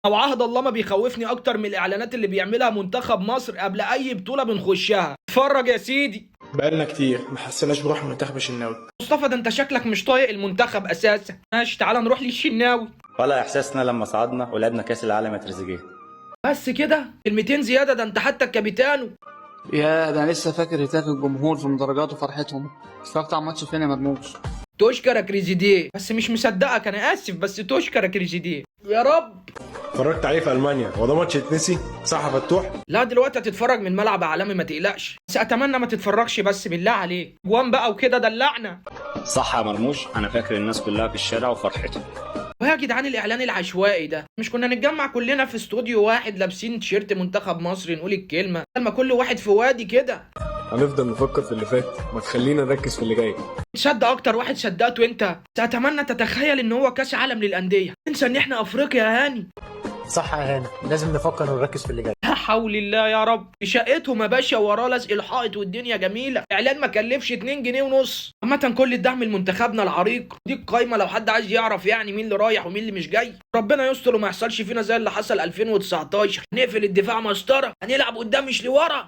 وعهد الله ما بيخوفني اكتر من الاعلانات اللي بيعملها منتخب مصر قبل اي بطوله بنخشها. اتفرج يا سيدي. بقالنا كتير ما حسيناش بروح المنتخب الشناوي. مصطفى، ده انت شكلك مش طايق المنتخب اساسا. ماشي، تعال نروح للشناوي. ولا احساسنا لما صعدنا ولعبنا كاس العالم يا تريزيجيه. بس كده كلمتين زياده؟ ده انت حتى الكابيتانو. يا ده انا لسه فاكر هتاف الجمهور في مدرجات وفرحتهم. اتفرجت على الماتش فين يا مرموش؟ تشكر يا كريزيديه، بس مش مصدقك، انا اسف بس تشكر يا كريزيديه. يا رب. اتفرجت عليه في المانيا، هو ده ماتش يتنسي؟ صح يا فتوح؟ لا دلوقتي هتتفرج من ملعب عالمي ما تقلقش، بس اتمنى ما تتفرجش بس بالله عليك جوان بقى وكده دلعنا. صح يا مرموش، انا فاكر الناس كلها في الشارع وفرحتهم. ويا جدعان الاعلان العشوائي ده، مش كنا نتجمع كلنا في استوديو واحد لابسين تيشيرت منتخب مصر نقول الكلمه لما كل واحد في وادي كده؟ هنفضل نفكر في اللي فات، ما تخلينا نركز في اللي جاي. تصدق اكتر واحد صدقته انت. اتمنى تتخيل ان هو كاس عالم للانديه، انسى ان احنا افريقيا يا هاني. صح يا هاني، لازم نفكر ونركز في اللي جاي. لا حول الله يا رب. في شقتهم يا باشا وراه لزق الحائط والدنيا جميله، اعلان ما كلفش 2 جنيه ونص. عامه كل الدعم لمنتخبنا العريق، دي القايمه لو حد عايز يعرف يعني مين اللي رايح ومين اللي مش جاي. ربنا يستر وما يحصلش فينا زي اللي حصل 2019، نقفل الدفاع مسطره، هنلعب قدام مش لورا.